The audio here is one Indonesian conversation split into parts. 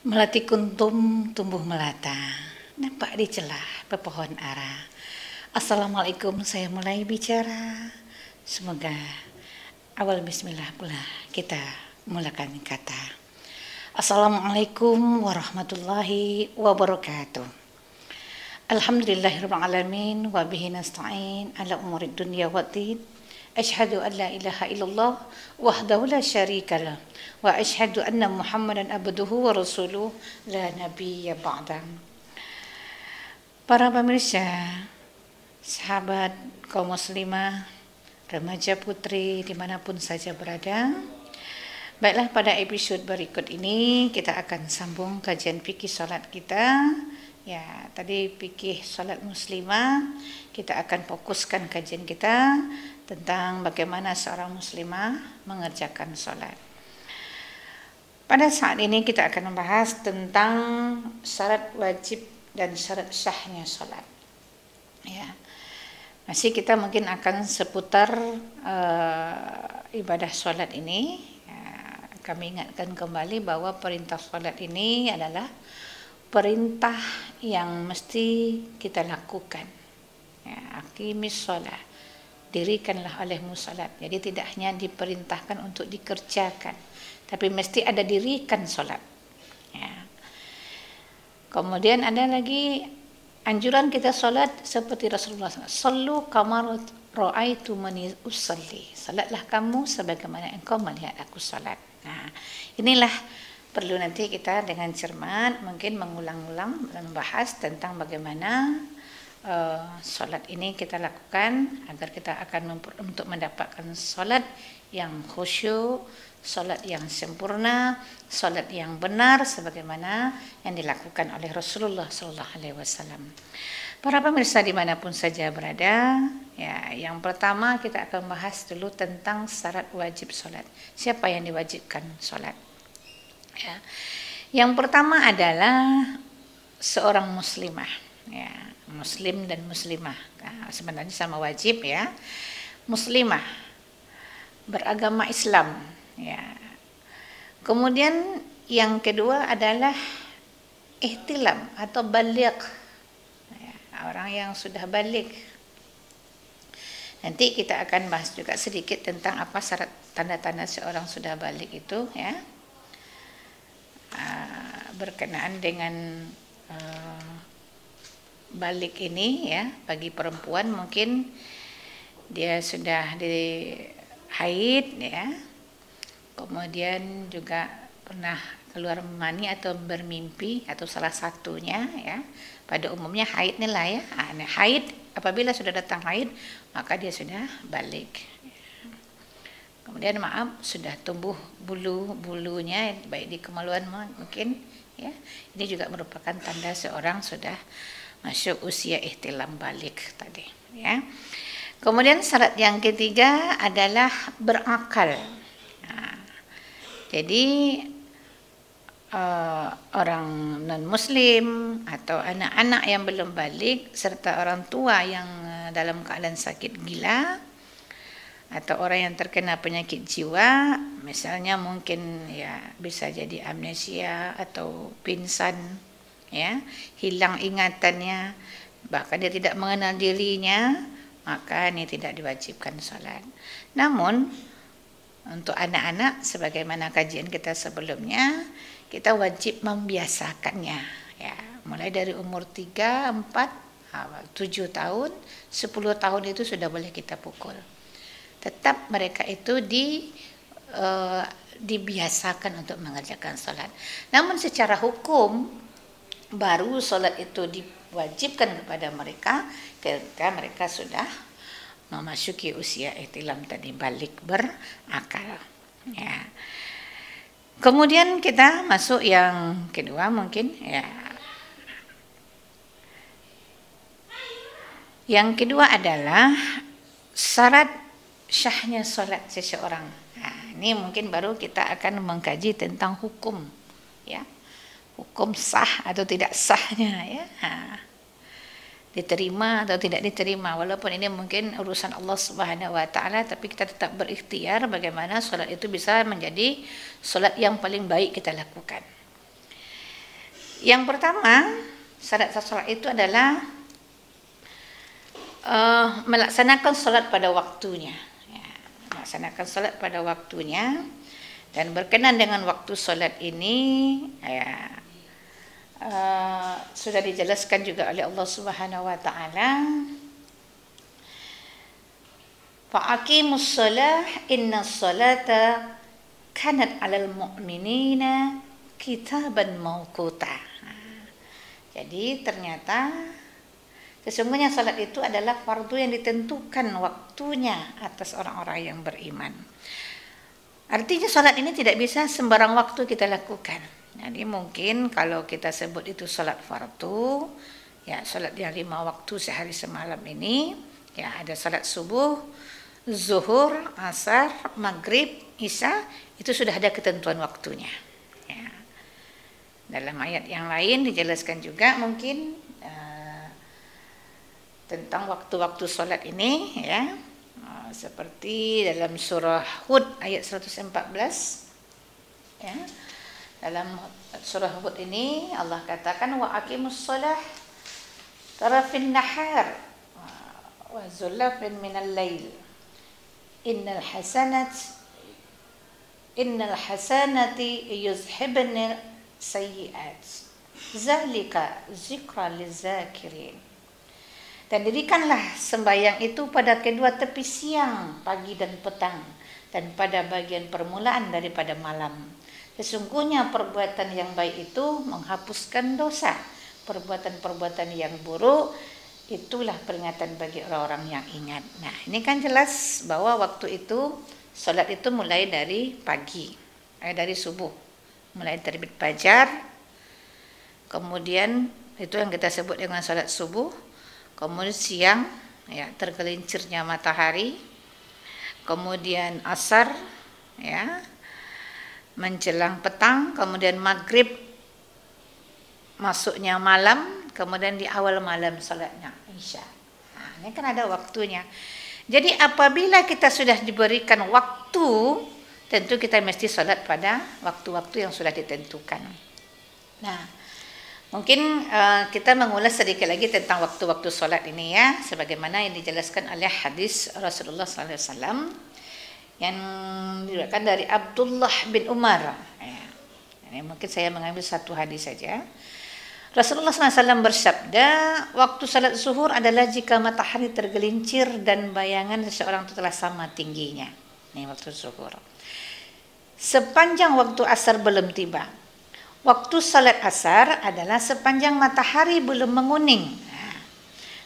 Melati kuntum tumbuh melata, nampak di celah pepohon ara. Assalamualaikum, saya mulai bicara. Semoga awal bismillah pula kita mulakan kata. Assalamualaikum warahmatullahi wabarakatuh. Alhamdulillahirabbil alamin wa bihi nasta'in ala umurid dunya waddin. Asyhadu an la ilaha illallah wahdahu la syarika lah wa asyhadu anna Muhammadan abduhu wa rasuluh la nabiyya ba'da. Para pemirsa, sahabat kaum muslimah, remaja putri dimanapun saja berada, baiklah pada episode berikut ini kita akan sambung kajian fikih salat kita. Ya, tadi fikih salat muslimah, kita akan fokuskan kajian kita tentang bagaimana seorang muslimah mengerjakan salat. Pada saat ini kita akan membahas tentang syarat wajib dan syarat sahnya salat. Ya. Masih kita mungkin akan seputar ibadah salat ini. Ya, kami ingatkan kembali bahwa perintah salat ini adalah perintah yang mesti kita lakukan. Ya, aqimis shalah, dirikanlah olehmu salat. Jadi tidak hanya diperintahkan untuk dikerjakan, tapi mesti ada dirikan salat. Ya. Kemudian ada lagi anjuran kita salat seperti Rasulullah SAW. Sallu kama ra'aitumani usalli. Salatlah kamu sebagaimana engkau melihat aku salat. Nah, inilah perlu nanti kita dengan cermat mungkin mengulang-ulang membahas tentang bagaimana solat ini kita lakukan agar kita akan untuk mendapatkan solat yang khusyuk, solat yang sempurna, solat yang benar sebagaimana yang dilakukan oleh Rasulullah SAW. Para pemirsa dimanapun saja berada, ya, yang pertama kita akan bahas dulu tentang syarat wajib solat. Siapa yang diwajibkan solat? Ya. Yang pertama adalah seorang muslimah, ya, muslim dan muslimah. Nah, sebenarnya sama wajib, ya. Muslimah beragama Islam, ya. Kemudian yang kedua adalah ihtilam atau baligh, ya, orang yang sudah balik. Nanti kita akan bahas juga sedikit tentang apa syarat tanda-tanda seorang sudah balik itu, ya. Berkenaan dengan balik ini, ya, bagi perempuan mungkin dia sudah di haid, ya, kemudian juga pernah keluar mani atau bermimpi atau salah satunya, ya. Pada umumnya haid inilah, ya. Haid, apabila sudah datang haid maka dia sudah balik. Kemudian sudah tumbuh bulunya baik di kemaluan mungkin, ya. Ini juga merupakan tanda seorang sudah masuk usia ihtilam balik tadi, ya. Kemudian syarat yang ketiga adalah berakal. Nah, jadi orang non muslim atau anak-anak yang belum balik serta orang tua yang dalam keadaan sakit gila atau orang yang terkena penyakit jiwa, misalnya mungkin, ya, bisa jadi amnesia atau pingsan, ya, hilang ingatannya, bahkan dia tidak mengenal dirinya, maka ini tidak diwajibkan salat. Namun untuk anak-anak sebagaimana kajian kita sebelumnya, kita wajib membiasakannya, ya, mulai dari umur 3, 4, 7 tahun, 10 tahun itu sudah boleh kita pukul. Tetap mereka itu dibiasakan untuk mengerjakan salat. Namun secara hukum baru salat itu diwajibkan kepada mereka ketika mereka sudah memasuki usia ihtilam tadi, balik berakal, ya. Kemudian kita masuk yang kedua mungkin, ya. Yang kedua adalah syarat syahnya salat seseorang. Nah, ini mungkin baru kita akan mengkaji tentang hukum, ya. Hukum sah atau tidak sahnya, ya. Diterima atau tidak diterima, walaupun ini mungkin urusan Allah Subhanahu wa taala, tapi kita tetap berikhtiar bagaimana salat itu bisa menjadi salat yang paling baik kita lakukan. Yang pertama, syarat sah solat itu adalah melaksanakan solat pada waktunya. Ya, melaksanakan solat pada waktunya dan berkenan dengan waktu solat ini. Ya, sudah dijelaskan juga oleh Allah Subhanahu Wa Taala. Fa'aqimus shalah inna sholata kanat 'alal mu'minina kitaban mauquta. Jadi ternyata sesungguhnya salat itu adalah fardu yang ditentukan waktunya atas orang-orang yang beriman. Artinya salat ini tidak bisa sembarang waktu kita lakukan. Jadi mungkin kalau kita sebut itu salat fardu, ya salat yang 5 waktu sehari semalam ini, ya ada salat subuh, zuhur, asar, maghrib, isya, itu sudah ada ketentuan waktunya. Dalam ayat yang lain dijelaskan juga mungkin tentang waktu-waktu sholat ini, ya, seperti dalam surah Hud ayat 114, ya. Dalam surah Hud ini Allah katakan wa aqimus shalah tarafin nahar wa zulafin minal lail innal hasanati yuzhibna sayyi'at zalika zikra lizakirin. Dan dirikanlah sembahyang itu pada kedua tepi siang, pagi dan petang, dan pada bagian permulaan daripada malam. Sesungguhnya perbuatan yang baik itu menghapuskan dosa, perbuatan-perbuatan yang buruk itulah peringatan bagi orang-orang yang ingat. Nah, ini kan jelas bahwa waktu itu salat itu mulai dari pagi, dari subuh. Mulai terbit fajar, kemudian itu yang kita sebut dengan salat subuh, kemudian siang, ya, tergelincirnya matahari, kemudian asar, ya, menjelang petang, kemudian maghrib, masuknya malam, kemudian di awal malam salatnya isya. Nah, ini kan ada waktunya. Jadi apabila kita sudah diberikan waktu, tentu kita mesti salat pada waktu-waktu yang sudah ditentukan. Nah, mungkin kita mengulas sedikit lagi tentang waktu-waktu salat ini, ya, sebagaimana yang dijelaskan oleh hadis Rasulullah SAW yang diriwayatkan dari Abdullah bin Umar. Ya, ini mungkin saya mengambil satu hadis saja. Rasulullah SAW bersabda, waktu salat zuhur adalah jika matahari tergelincir dan bayangan seseorang itu telah sama tingginya. Ini waktu zuhur. Sepanjang waktu asar belum tiba. Waktu salat asar adalah sepanjang matahari belum menguning.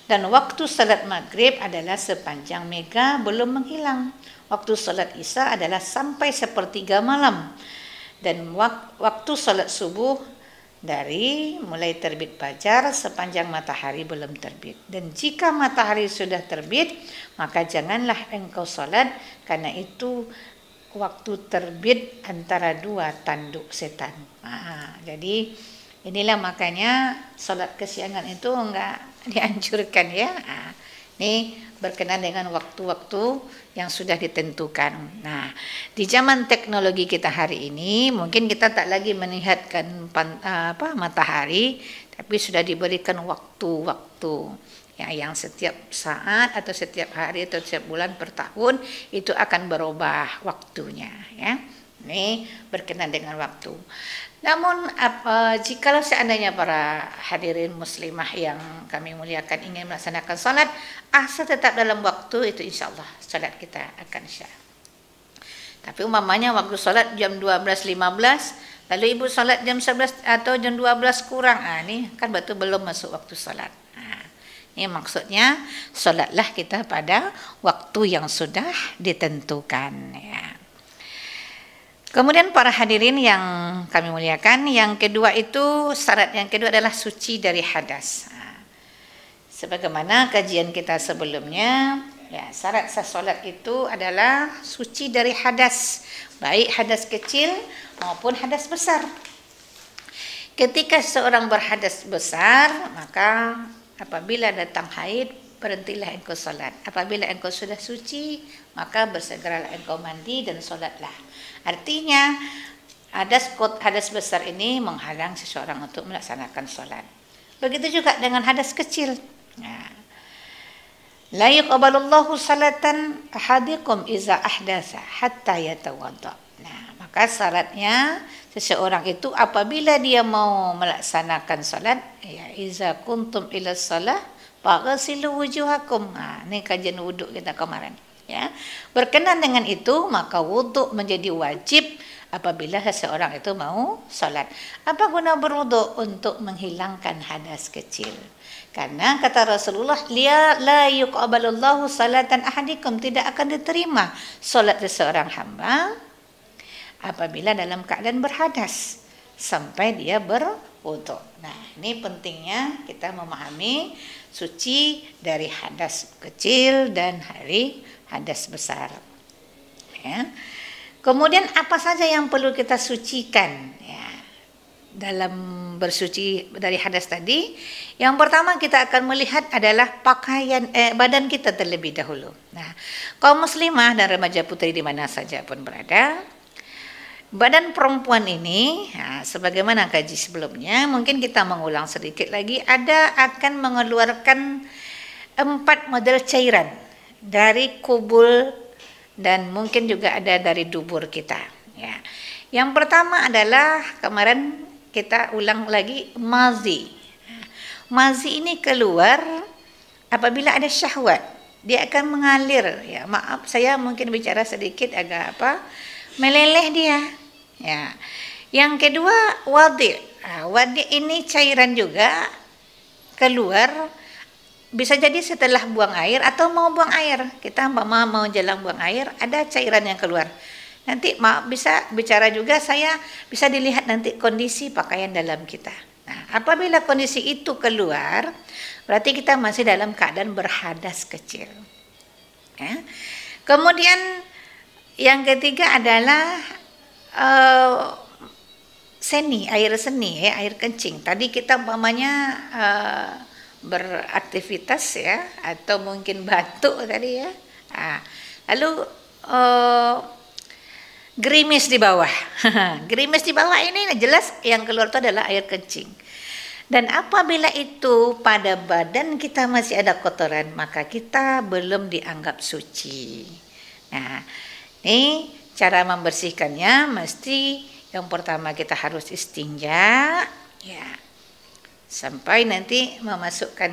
Dan waktu salat maghrib adalah sepanjang mega belum menghilang. Waktu salat isya adalah sampai sepertiga malam. Dan waktu salat subuh dari mulai terbit fajar sepanjang matahari belum terbit. Dan jika matahari sudah terbit, maka janganlah engkau salat, karena itu waktu terbit antara dua tanduk setan. Jadi inilah makanya salat kesiangan itu enggak dianjurkan, ya. Ini berkenaan dengan waktu-waktu yang sudah ditentukan. Nah, di zaman teknologi kita hari ini, mungkin kita tak lagi melihatkan matahari, tapi sudah diberikan waktu-waktu, ya, yang setiap saat atau setiap hari atau setiap bulan per tahun itu akan berubah waktunya, ya. Ini berkenaan dengan waktu. Namun jikalau seandainya para hadirin muslimah yang kami muliakan ingin melaksanakan salat asal tetap dalam waktu, itu insyaallah salat kita akan syah. Tapi umpamanya waktu salat jam 12.15, lalu ibu salat jam 11 atau jam 12 kurang, ini kan betul belum masuk waktu salat. Ini maksudnya salatlah kita pada waktu yang sudah ditentukan, ya. Kemudian para hadirin yang kami muliakan, yang kedua itu syarat yang kedua adalah suci dari hadas. Sebagaimana kajian kita sebelumnya, ya, syarat sah salat itu adalah suci dari hadas, baik hadas kecil maupun hadas besar. Ketika seorang berhadas besar, maka apabila datang haid, berhentilah engkau salat. Apabila engkau sudah suci, maka bersegeralah engkau mandi dan salatlah. Artinya hadas besar ini menghalang seseorang untuk melaksanakan sholat. Begitu juga dengan hadas kecil. Nah, la yuqbalullahu salatan ahadikum iza ahdatsa hatta yatawadda. Nah, maka syaratnya seseorang itu apabila dia mau melaksanakan salat, ya iza kuntum ila shalah faghsilu wujuhakum. Nah, ini kajian wuduk kita kemarin, ya. Berkenan dengan itu, maka wuduk menjadi wajib apabila seseorang itu mau salat. Apa guna berwuduk? Untuk menghilangkan hadas kecil. Karena kata Rasulullah, la yuqbalullahu salatan ahadikum, tidak akan diterima salat seseorang hamba apabila dalam keadaan berhadas sampai dia berwuduk. Nah, ini pentingnya kita memahami suci dari hadas kecil dan dari hadas besar. Ya. Kemudian apa saja yang perlu kita sucikan, ya, dalam bersuci dari hadas tadi? Yang pertama kita akan melihat adalah pakaian badan kita terlebih dahulu. Nah, kaum muslimah dan remaja putri di mana saja pun berada, badan perempuan ini, nah, sebagaimana kaji sebelumnya, mungkin kita mengulang sedikit lagi, akan mengeluarkan 4 model cairan dari kubul dan mungkin juga ada dari dubur kita. Ya. Yang pertama adalah kemarin kita ulang lagi mazi. Mazi ini keluar apabila ada syahwat, dia akan mengalir. Ya, maaf saya mungkin bicara sedikit agak meleleh dia. Ya. Yang kedua wadi. Wadi ini cairan juga keluar. Bisa jadi setelah buang air atau mau buang air. Kita mau jalan buang air, ada cairan yang keluar. Nanti bisa bicara juga, saya bisa dilihat nanti kondisi pakaian dalam kita. Nah, apabila kondisi itu keluar, berarti kita masih dalam keadaan berhadas kecil. Ya. Kemudian yang ketiga adalah air seni, ya, air kencing. Tadi kita umpamanya beraktivitas, ya, atau mungkin batuk tadi, ya. Lalu gerimis di bawah. Gerimis di bawah ini jelas yang keluar itu adalah air kencing. Dan apabila itu pada badan kita masih ada kotoran, maka kita belum dianggap suci. Nah, ini cara membersihkannya mesti yang pertama kita harus istinja, ya. Sampai nanti memasukkan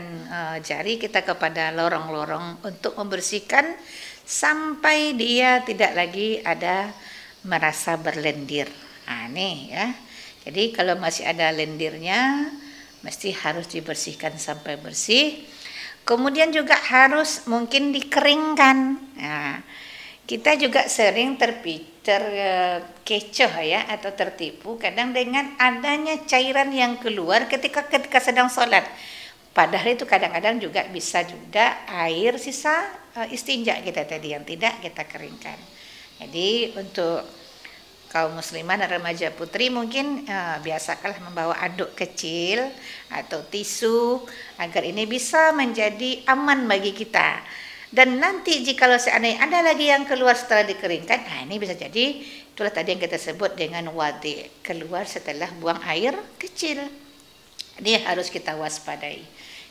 jari kita kepada lorong-lorong untuk membersihkan sampai dia tidak lagi ada merasa berlendir. Nih, ya. Jadi kalau masih ada lendirnya mesti harus dibersihkan sampai bersih. Kemudian juga harus mungkin dikeringkan. Nah, kita juga sering terkecoh, ya, atau tertipu kadang dengan adanya cairan yang keluar ketika sedang sholat. Padahal itu kadang-kadang juga bisa juga air sisa istinja kita tadi yang tidak kita keringkan. Jadi untuk kaum muslimah dan remaja putri mungkin biasakanlah membawa anduk kecil atau tisu agar ini bisa menjadi aman bagi kita. Dan nanti jikalau seandainya ada lagi yang keluar setelah dikeringkan, nah ini bisa jadi itulah tadi yang kita sebut dengan wadi, keluar setelah buang air kecil. Ini harus kita waspadai.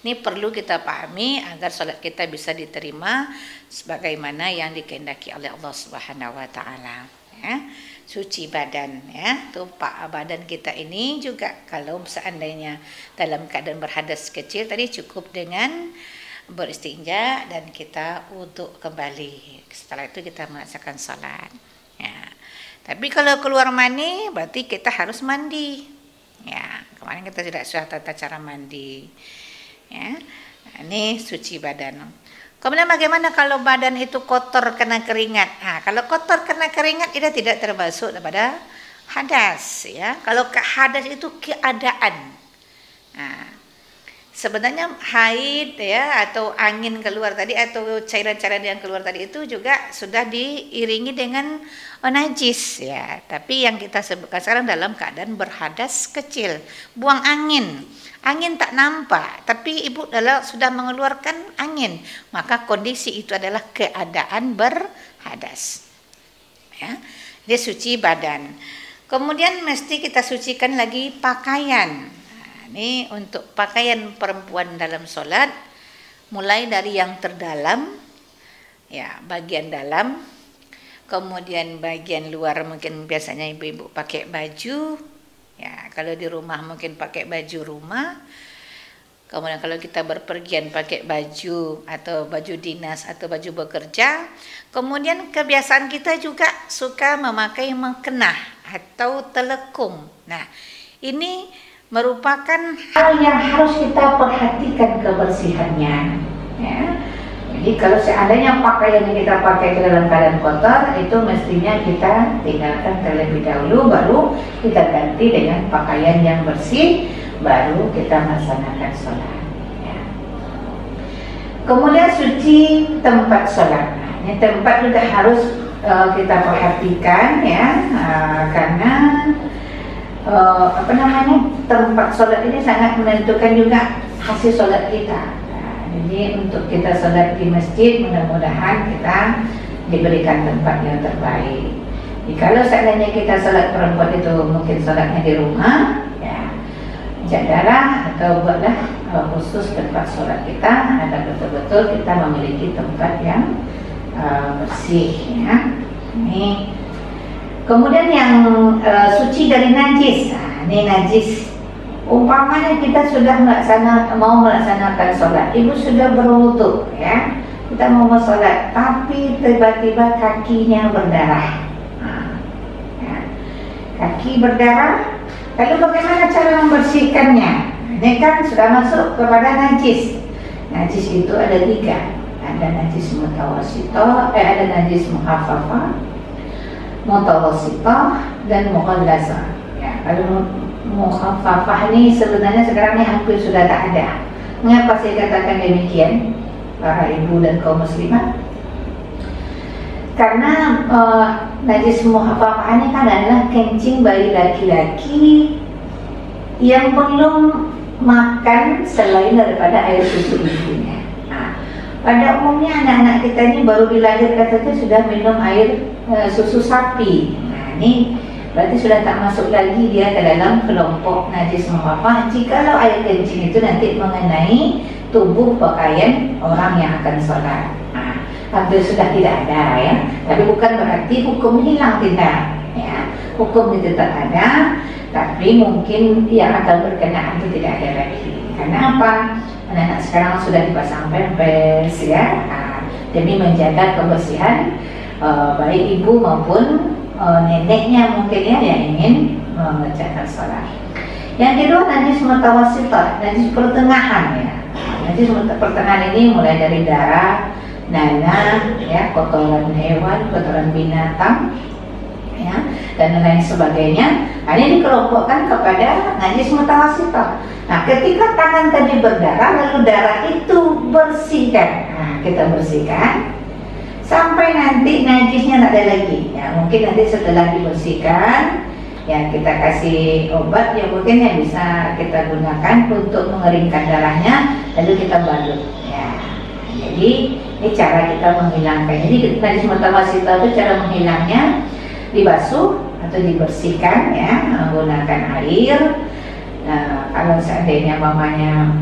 Ini perlu kita pahami agar sholat kita bisa diterima sebagaimana yang dikehendaki oleh Allah Subhanahu wa taala, ya. Suci badan, ya. Tuh badan kita ini juga kalau seandainya dalam keadaan berhadas kecil tadi cukup dengan beristinja dan kita wuduk kembali. Setelah itu kita melaksanakan salat. Ya. Tapi kalau keluar mani berarti kita harus mandi. Ya, kemarin kita sudah tata cara mandi. Ya. Ini suci badan. Kemudian bagaimana kalau badan itu kotor karena keringat? Nah, kalau kotor karena keringat dia tidak termasuk daripada hadas, ya. Kalau hadas itu keadaan. Nah, sebenarnya haid, ya, atau angin keluar tadi atau cairan-cairan yang keluar tadi itu juga sudah diiringi dengan najis, ya. Tapi yang kita sebutkan sekarang dalam keadaan berhadas kecil, buang angin. Angin tak nampak, tapi ibu sudah mengeluarkan angin, maka kondisi itu adalah keadaan berhadas. Ya, dia suci badan. Kemudian mesti kita sucikan lagi pakaian. Ini untuk pakaian perempuan dalam solat, mulai dari yang terdalam, ya bagian dalam, kemudian bagian luar mungkin biasanya ibu-ibu pakai baju, ya kalau di rumah mungkin pakai baju rumah. Kemudian kalau kita berpergian pakai baju atau baju dinas atau baju bekerja. Kemudian kebiasaan kita juga suka memakai mukena atau telekung. Nah, ini merupakan hal yang harus kita perhatikan kebersihannya. Ya. Jadi kalau seandainya pakaian yang kita pakai ke dalam keadaan kotor, itu mestinya kita tinggalkan terlebih dahulu, baru kita ganti dengan pakaian yang bersih, baru kita melaksanakan sholat. Ya. Kemudian suci tempat sholat. Nah, ini tempat juga harus kita perhatikan ya, karena tempat sholat ini sangat menentukan juga hasil sholat kita. Jadi untuk kita sholat di masjid, mudah-mudahan kita diberikan tempat yang terbaik. Jadi kalau seandainya kita sholat perempuan itu mungkin sholatnya di rumah, ya jagalah atau buatlah khusus tempat sholat kita agar betul-betul kita memiliki tempat yang bersih. Ya. Ini. Kemudian yang suci dari najis. Nah, ini najis. Umpamanya kita sudah mau melaksanakan sholat, ibu sudah berwudu, ya, kita mau sholat, tapi tiba-tiba kakinya berdarah. Ya. Kaki berdarah, lalu bagaimana cara membersihkannya? Ini kan sudah masuk kepada najis. Najis itu ada 3, ada najis mutawassithah, ada najis muhaffafah, mutawassithah, dan mughallazah. Ya, kalau mukhaffafah ini sebenarnya sekarang ini hampir sudah tak ada. Mengapa saya katakan demikian, para ibu dan kaum muslimat? Karena najis mukhaffafah ini kan adalah kencing bayi laki-laki yang belum makan selain daripada air susu ibunya. Nah, pada umumnya anak-anak kita ini baru dilahirkan saja sudah minum air susu sapi. Nah, ini berarti sudah tak masuk lagi dia ke dalam kelompok najis mukhaffafah jikalau air kencing itu nanti mengenai tubuh pakaian orang yang akan sholat. Nah, hampir sudah tidak ada ya, tapi bukan berarti hukum hilang, tidak ya, hukum itu tetap ada, tapi mungkin yang akan berkenaan itu tidak ada lagi. Karena apa? Anak-anak sekarang sudah dipasang pampers ya, demi menjaga kebersihan baik ibu maupun neneknya mungkin ya yang ingin mengerjakan sholat. Yang kedua najis mutawassithah, najis pertengahan ya. Najis pertengahan ini mulai dari darah, nanah, ya, kotoran hewan, kotoran binatang, ya, dan lain sebagainya. Nah, ini dikelompokkan kepada najis mutawassithah. Nah, ketika tangan tadi berdarah, lalu darah itu bersihkan. Nah, kita bersihkan sampai nanti najisnya tak ada lagi. Ya, mungkin nanti setelah dibersihkan, ya kita kasih obat yang mungkin yang bisa kita gunakan untuk mengeringkan darahnya, lalu kita balut. Ya, jadi ini cara kita menghilangkan. Jadi najis mutawassithah itu cara menghilangnya dibasuh atau dibersihkan ya menggunakan air. Nah, kalau seandainya mamanya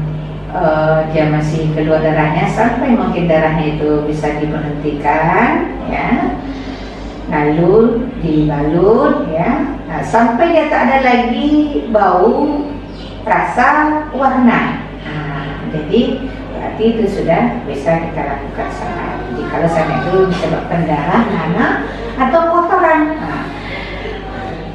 dia masih keluar darahnya sampai mungkin darahnya itu bisa diberhentikan ya, lalu dibalut ya, nah, sampai dia tak ada lagi bau, rasa, warna. Nah, jadi berarti itu sudah bisa kita lakukan sholat. Jadi kalau saat itu disebabkan darah, nanah atau kotoran. Nah,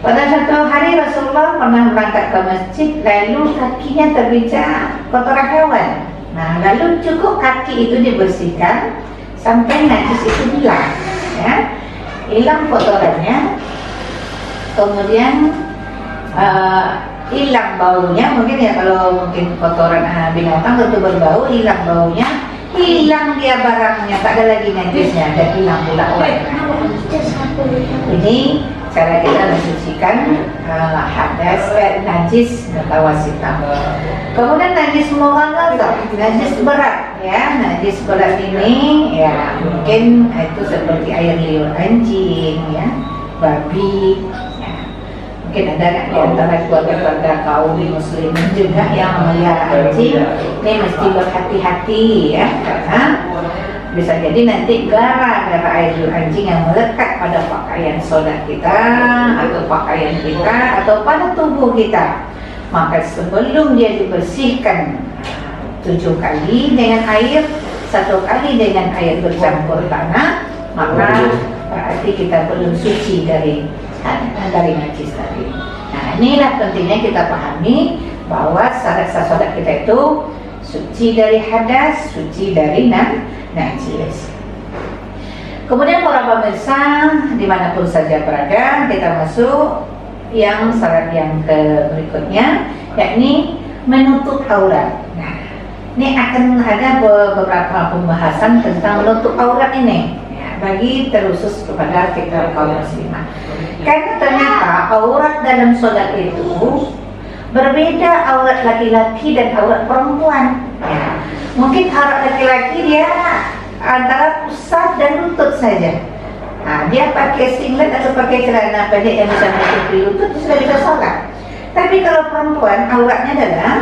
pada satu hari Rasulullah pernah berangkat ke masjid, lalu kakinya terpijak kotoran hewan. Nah, lalu cukup kaki itu dibersihkan sampai najis itu hilang, ya, hilang kotorannya, kemudian hilang baunya. Mungkin ya kalau mungkin kotoran binatang itu berbau, hilang baunya, hilang dia barangnya, tak ada lagi najisnya, dan hilang pula warna. Ini cara kita mensucikan hadas najis mutawassithah. Kemudian najis mughallazah, najis berat ya. Najis berat ini ya mungkin itu seperti air liur anjing ya, babi ya. Mungkin ada kan di antara keluarga-keluarga kaum muslimin juga yang memelihara anjing. Ini mesti berhati-hati ya, karena bisa jadi nanti gara-gara air liur anjing yang melekat pada pakaian sholat kita atau pakaian kita atau pada tubuh kita, maka sebelum dia dibersihkan 7 kali dengan air, 1 kali dengan air bercampur tanah, maka berarti kita belum suci dari najis tadi. Nah, inilah pentingnya kita pahami bahwa syarat sah sholat kita itu suci dari hadas, suci dari najis. Kemudian para pemirsa dimanapun saja berada, kita masuk yang syarat yang berikutnya, yakni menutup aurat. Nah, ini akan ada beberapa pembahasan tentang menutup aurat ini ya, bagi terusus kepada kita kaum muslimah. Karena ternyata aurat dalam sholat itu berbeda aurat laki-laki dan aurat perempuan ya. Mungkin aurat laki-laki dia antara pusat dan lutut saja. Nah, dia pakai singlet atau pakai celana pendek yang bisa menutupi lutut, dia sudah bisa sholat. Tapi kalau perempuan auratnya adalah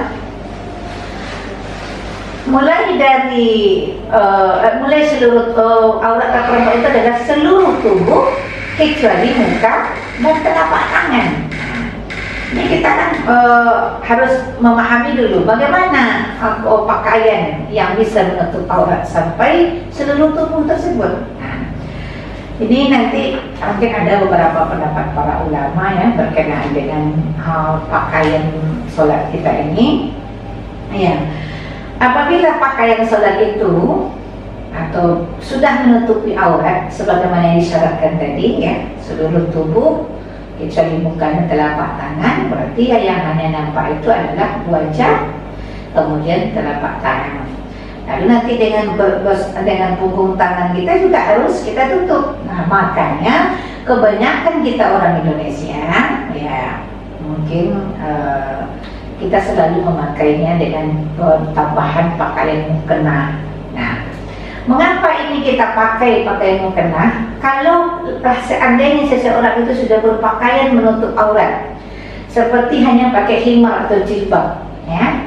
mulai dari seluruh aurat perempuan itu adalah seluruh tubuh kecuali muka dan telapak tangan. Ini kita kan harus memahami dulu bagaimana pakaian yang bisa menutup aurat sampai seluruh tubuh tersebut. Nah, ini nanti mungkin ada beberapa pendapat para ulama ya berkenaan dengan pakaian sholat kita ini. Ya, apabila pakaian sholat itu atau sudah menutupi aurat sebagaimana yang disyaratkan tadi ya, seluruh tubuh kecuali muka dan telapak tangan, berarti yang hanya nampak itu adalah wajah kemudian telapak tangan. Lalu nanti dengan punggung tangan kita juga harus kita tutup. Nah, makanya kebanyakan kita orang Indonesia ya mungkin kita selalu memakainya dengan tambahan pakaian mukena. Nah, mengapa ini kita pakai pakaian mukena? Kalau seandainya seseorang itu sudah berpakaian menutup aurat, seperti hanya pakai khimar atau jilbab, ya,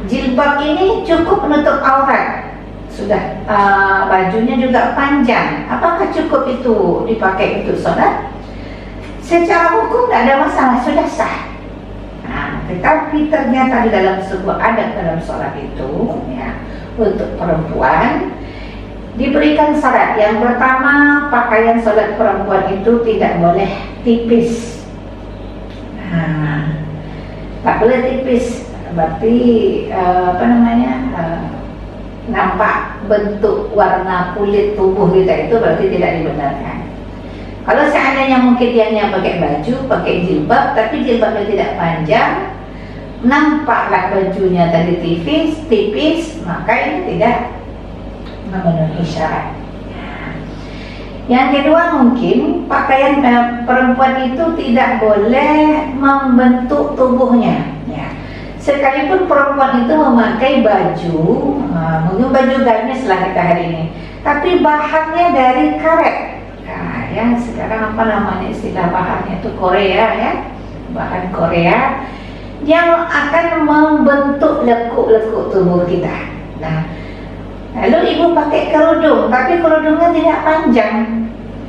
jilbab ini cukup menutup aurat, sudah bajunya juga panjang, apakah cukup itu dipakai untuk sholat? Secara hukum tidak ada masalah, sudah sah. Nah, tetapi ternyata di dalam sebuah adat dalam sholat itu, ya, untuk perempuan diberikan syarat. Yang pertama, pakaian sholat perempuan itu tidak boleh tipis. Nah, tak boleh tipis, berarti nampak bentuk warna kulit tubuh kita itu berarti tidak dibenarkan. Kalau seandainya mungkin dia hanya pakai baju, pakai jilbab, tapi jilbabnya tidak panjang, nampaklah bajunya tadi tipis, maka ini tidak memenuhi syarat. Yang kedua, mungkin pakaian perempuan itu tidak boleh membentuk tubuhnya ya. Sekalipun perempuan itu memakai baju mungkin baju gamis lah kita hari ini, tapi bahannya dari karet. Nah, ya sekarang apa namanya istilah bahannya itu Korea ya, bahan Korea yang akan membentuk lekuk-lekuk tubuh kita. Nah, lalu ibu pakai kerudung, tapi kerudungnya tidak panjang,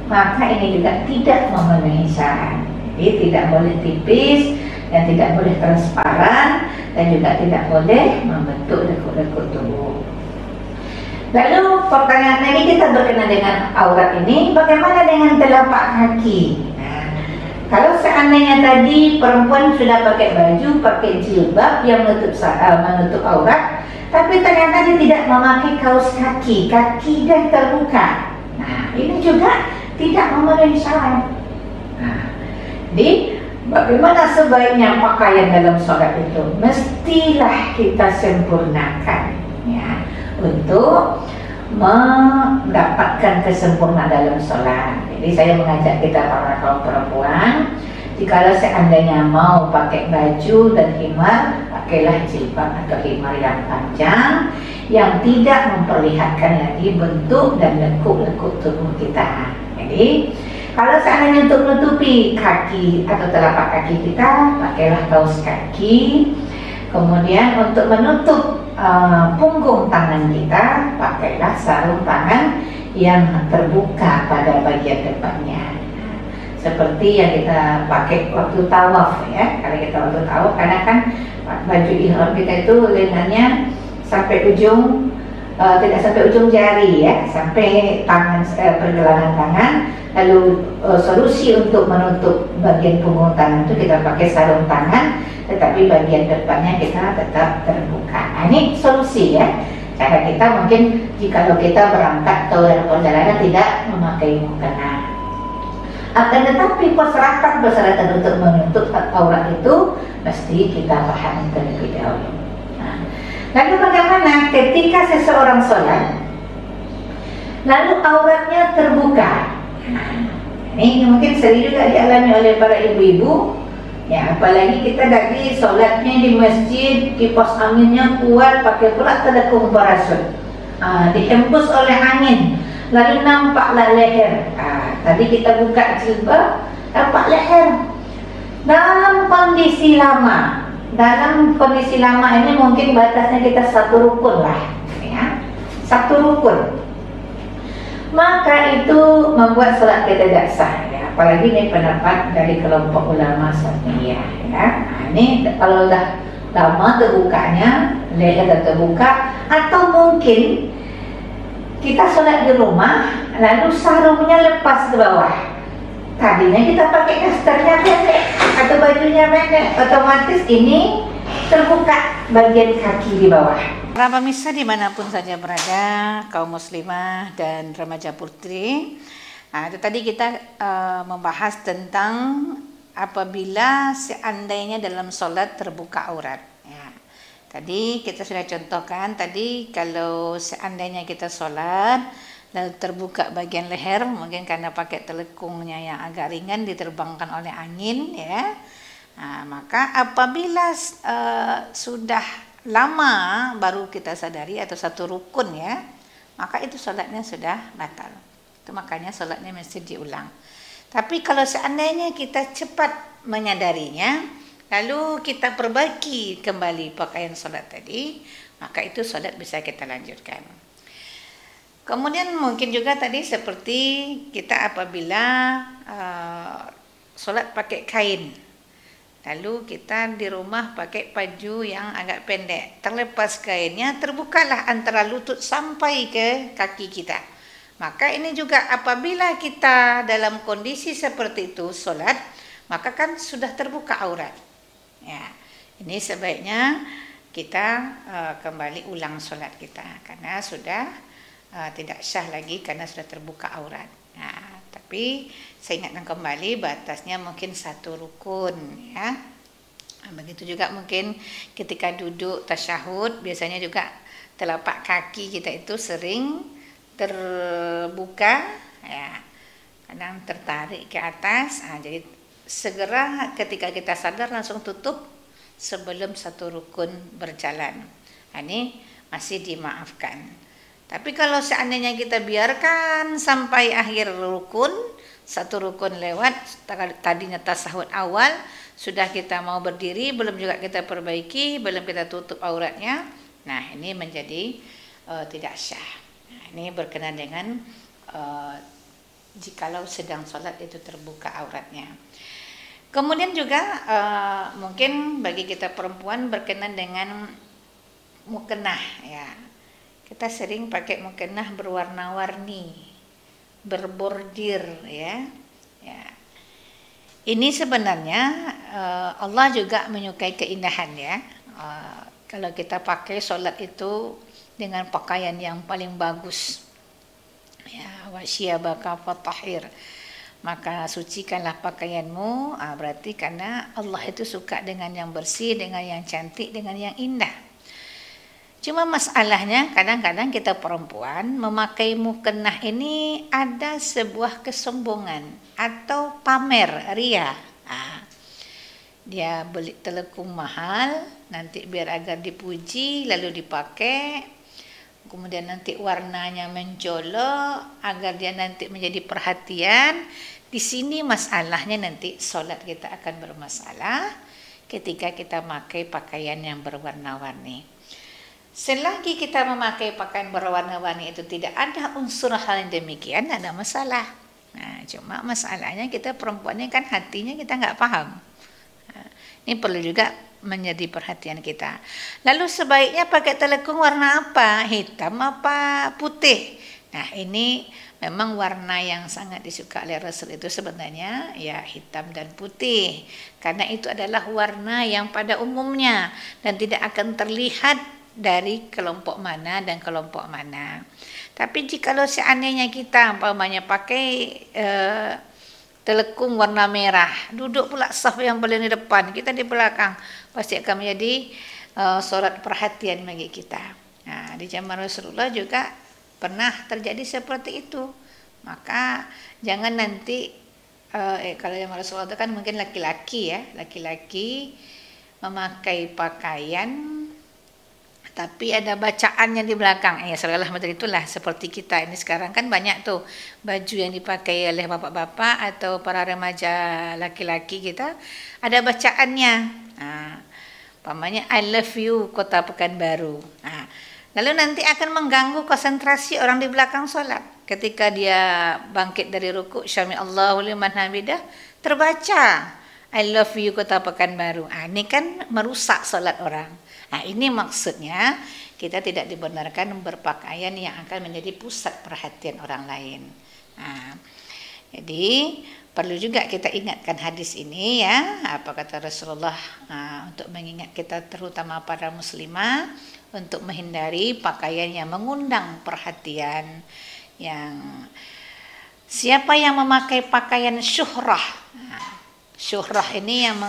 maka ini juga tidak memenuhi syarat. Jadi tidak boleh tipis dan tidak boleh transparan dan juga tidak boleh membentuk lekuk-lekuk tubuh. Lalu pertanyaan lagi kita berkenaan dengan aurat ini, bagaimana dengan telapak kaki? Nah, kalau seandainya tadi perempuan sudah pakai baju, pakai jilbab yang menutup aurat, tapi ternyata dia tidak memakai kaos kaki, kaki dan terbuka. Nah, ini juga tidak memenuhi syarat. Nah, jadi bagaimana sebaiknya pakaian dalam sholat itu? Mestilah kita sempurnakan ya, untuk mendapatkan kesempurnaan dalam sholat. Jadi saya mengajak kita para kaum perempuan, jikalau seandainya mau pakai baju dan khimar, pakailah jilbab atau khimar yang panjang yang tidak memperlihatkan lagi bentuk dan lekuk-lekuk tubuh kita. Jadi Kalau seandainya untuk menutupi kaki atau telapak kaki kita, pakailah kaos kaki. Kemudian untuk menutup punggung tangan kita, pakailah sarung tangan yang terbuka pada bagian depannya. Seperti yang kita pakai waktu tawaf ya. Kalau kita waktu tawaf, karena kan baju ihram kita itu lengannya sampai ujung, tidak sampai ujung jari ya, sampai tangan, pergelangan tangan. Lalu solusi untuk menutup bagian punggung tangan itu kita pakai sarung tangan, tetapi bagian depannya kita tetap terbuka. Nah, ini solusi ya. Cara kita mungkin jika kita berangkat atau dalam perjalanan tidak memakai mukena. Akan tetapi persyaratan untuk menutup aurat itu mesti kita pahami terlebih dahulu. Nah, lalu bagaimana ketika seseorang sholat lalu auratnya terbuka? Ini mungkin sering juga dialami oleh para ibu-ibu ya, apalagi kita tadi sholatnya di masjid, kipas anginnya kuat, pakai pula telekung parasut, dihembus oleh angin, lalu nampaklah leher. Tadi kita buka jilbab, nampak leher. Dalam kondisi lama ini mungkin batasnya kita satu rukun lah ya, satu rukun, maka itu membuat sholat kita tidak sah ya. Apalagi ini pendapat dari kelompok ulama Syafi'iyah ya. Ini kalau udah lama terbukanya, leher dah terbuka, atau mungkin kita sholat di rumah lalu sarungnya lepas ke bawah. Tadinya kita pakai dasternya pendek atau bajunya pendek, otomatis ini terbuka bagian kaki di bawah. Para pemirsa dimanapun saja berada, kaum muslimah dan remaja putri, itu tadi kita membahas tentang apabila seandainya dalam sholat terbuka aurat ya. Tadi kita sudah contohkan tadi, kalau seandainya kita sholat lalu terbuka bagian leher, mungkin karena pakai telekungnya yang agak ringan diterbangkan oleh angin ya. Maka apabila sudah lama baru kita sadari atau satu rukun ya, maka itu sholatnya sudah batal. Itu makanya sholatnya mesti diulang. Tapi kalau seandainya kita cepat menyadarinya, lalu kita perbaiki kembali pakaian sholat tadi, maka itu sholat bisa kita lanjutkan. Kemudian mungkin juga tadi seperti kita apabila sholat pakai kain, lalu kita di rumah pakai baju yang agak pendek, terlepas kainnya, terbukalah antara lutut sampai ke kaki kita. Maka ini juga apabila kita dalam kondisi seperti itu sholat, maka kan sudah terbuka aurat. Ya, ini sebaiknya kita kembali ulang sholat kita, karena sudah tidak sah lagi karena sudah terbuka aurat. Nah, tapi saya ingatkan kembali batasnya mungkin satu rukun ya. Begitu juga mungkin ketika duduk tasyahud, biasanya juga telapak kaki kita itu sering terbuka ya, kadang tertarik ke atas. Jadi segera ketika kita sadar langsung tutup sebelum satu rukun berjalan. Ini masih dimaafkan. Tapi kalau seandainya kita biarkan sampai akhir rukun, satu rukun lewat, tadinya tasyahud awal, sudah kita mau berdiri, belum juga kita perbaiki, belum kita tutup auratnya, nah ini menjadi tidak syah. Nah, ini berkenaan dengan jikalau sedang sholat itu terbuka auratnya. Kemudian juga mungkin bagi kita perempuan berkenaan dengan mukenah ya. Kita sering pakai mukenah berwarna-warni, berbordir ya. Ini sebenarnya Allah juga menyukai keindahan ya. Kalau kita pakai sholat itu dengan pakaian yang paling bagus ya, wasyiyabaka fatahhir, maka sucikanlah pakaianmu. Berarti karena Allah itu suka dengan yang bersih, dengan yang cantik, dengan yang indah. Cuma masalahnya kadang-kadang kita perempuan memakai mukenah ini ada sebuah kesombongan atau pamer, ria. Dia beli telekung mahal nanti biar agar dipuji lalu dipakai, kemudian nanti warnanya mencolok agar dia nanti menjadi perhatian. Di sini masalahnya nanti solat kita akan bermasalah ketika kita memakai pakaian yang berwarna-warni. Selagi kita memakai pakaian berwarna-warni itu tidak ada unsur hal yang demikian, tidak ada masalah. Nah, cuma masalahnya kita perempuannya kan hatinya kita nggak paham. Nah, ini perlu juga menjadi perhatian kita. Lalu sebaiknya pakai telekung warna apa? Hitam apa putih? Nah, ini memang warna yang sangat disuka oleh Rasul itu sebenarnya ya hitam dan putih. Karena itu adalah warna yang pada umumnya dan tidak akan terlihat dari kelompok mana dan kelompok mana. Tapi jikalau seandainya kita umpamanya pakai telekung warna merah, duduk pula saf yang paling di depan, kita di belakang, pasti akan menjadi sorot perhatian bagi kita. Nah, di zaman Rasulullah juga pernah terjadi seperti itu. Maka jangan nanti kalau zaman Rasulullah itu kan mungkin laki-laki ya, laki-laki memakai pakaian tapi ada bacaannya di belakang. Ya seolah macam itulah seperti kita ini sekarang kan banyak tuh baju yang dipakai oleh bapak-bapak atau para remaja laki-laki kita ada bacaannya. Nah, umpamanya I love you Kota Pekanbaru. Nah, lalu nanti akan mengganggu konsentrasi orang di belakang sholat. Ketika dia bangkit dari rukuk, Syami Allahu liman hamidah, terbaca I love you Kota Pekanbaru. Nah, ini kan merusak sholat orang. Nah, ini maksudnya kita tidak dibenarkan berpakaian yang akan menjadi pusat perhatian orang lain. Nah, jadi perlu juga kita ingatkan hadis ini ya, apa kata Rasulullah untuk mengingat kita terutama para muslimah untuk menghindari pakaian yang mengundang perhatian, yang siapa yang memakai pakaian syuhrah, syuhrah ini yang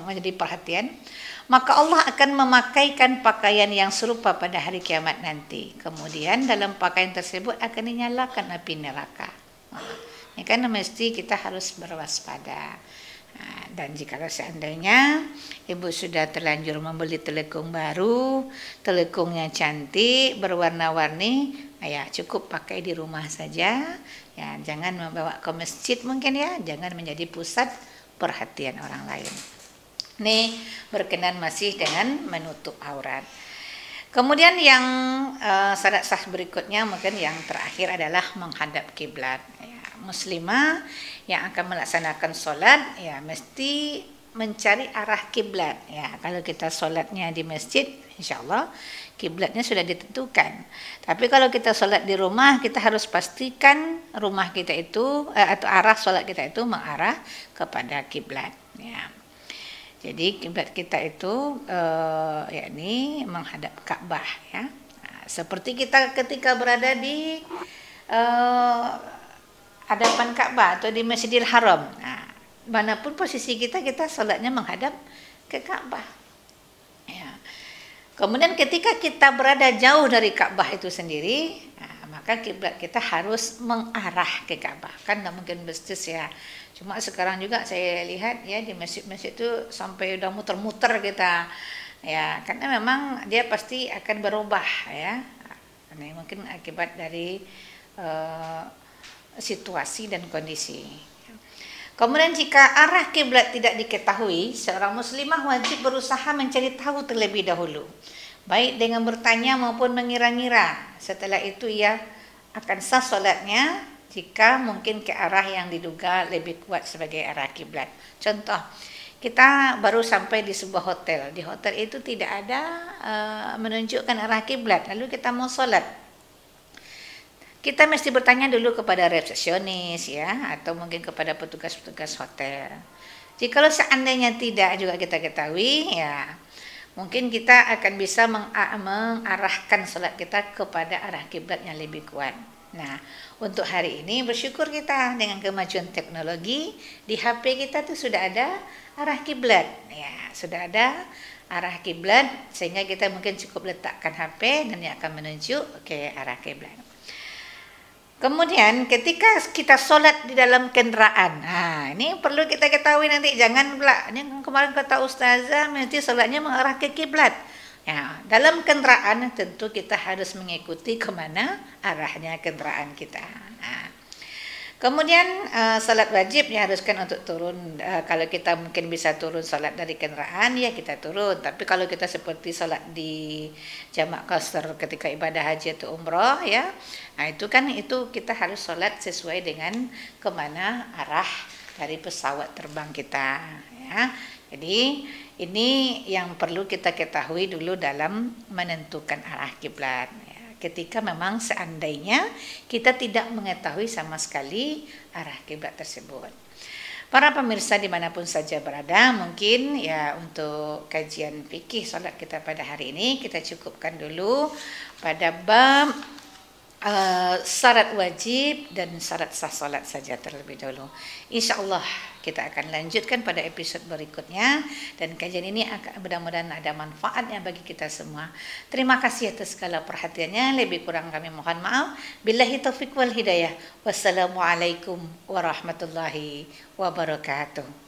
menjadi perhatian, maka Allah akan memakaikan pakaian yang serupa pada hari kiamat nanti. Kemudian dalam pakaian tersebut akan dinyalakan api neraka. Ini kan mesti kita harus berwaspada. Dan jika seandainya ibu sudah terlanjur membeli telekung baru, telekungnya cantik, berwarna-warni, ya cukup pakai di rumah saja. Ya, jangan membawa ke masjid mungkin ya, jangan menjadi pusat perhatian orang lain. Ini berkenan masih dengan menutup aurat. Kemudian yang syarat sah berikutnya mungkin yang terakhir adalah menghadap kiblat. Ya, muslimah yang akan melaksanakan sholat ya mesti mencari arah kiblat. Ya, kalau kita sholatnya di masjid, insya Allah kiblatnya sudah ditentukan. Tapi kalau kita sholat di rumah, kita harus pastikan rumah kita itu atau arah sholat kita itu mengarah kepada kiblat. Ya. Jadi kiblat kita itu yakni menghadap Ka'bah ya. Nah, seperti kita ketika berada di hadapan Ka'bah atau di Masjidil Haram. Nah, manapun posisi kita sholatnya menghadap ke Ka'bah. Ya. Kemudian ketika kita berada jauh dari Ka'bah itu sendiri, maka kiblat kita harus mengarah ke Ka'bah. Kan nggak mungkin bestis ya. Cuma sekarang juga saya lihat ya di masjid-masjid itu sampai udah muter-muter kita. Ya, karena memang dia pasti akan berubah ya. Ini mungkin akibat dari situasi dan kondisi. Kemudian jika arah kiblat tidak diketahui, seorang muslimah wajib berusaha mencari tahu terlebih dahulu. Baik dengan bertanya maupun mengira-ngira. Setelah itu ia akan sah salatnya jika mungkin ke arah yang diduga lebih kuat sebagai arah kiblat. Contoh, kita baru sampai di sebuah hotel. Di hotel itu tidak ada menunjukkan arah kiblat. Lalu kita mau salat. Kita mesti bertanya dulu kepada resepsionis ya, atau mungkin kepada petugas-petugas hotel. Jikalau seandainya tidak juga kita ketahui ya, mungkin kita akan bisa mengarahkan salat kita kepada arah kiblat yang lebih kuat. Nah, untuk hari ini bersyukur kita dengan kemajuan teknologi di HP kita tuh sudah ada arah kiblat. Ya, sudah ada arah kiblat sehingga kita mungkin cukup letakkan HP dan dia akan menunjuk ke arah kiblat. Kemudian ketika kita sholat di dalam kendaraan, nah ini perlu kita ketahui nanti, jangan pula ini kemarin kata ustazah mesti sholatnya mengarah ke kiblat. Ya, dalam kendaraan tentu kita harus mengikuti kemana arahnya kendaraan kita. Nah, kemudian salat wajib diharuskan untuk turun. Kalau kita mungkin bisa turun salat dari kendaraan, ya kita turun. Tapi kalau kita seperti salat di jamak qasar ketika ibadah haji atau umrah, ya, nah itu kita harus salat sesuai dengan kemana arah dari pesawat terbang kita. Ya. Jadi ini yang perlu kita ketahui dulu dalam menentukan arah kiblat. Ketika memang seandainya kita tidak mengetahui sama sekali arah kiblat tersebut. Para pemirsa dimanapun saja berada, mungkin ya untuk kajian fikih salat kita pada hari ini kita cukupkan dulu pada bab syarat wajib dan syarat sah salat saja terlebih dahulu. Insyaallah kita akan lanjutkan pada episode berikutnya, dan kajian ini akan mudah-mudahan ada manfaatnya bagi kita semua. Terima kasih atas segala perhatiannya, lebih kurang kami mohon maaf. Billahi taufiq wal hidayah. Wassalamualaikum warahmatullahi wabarakatuh.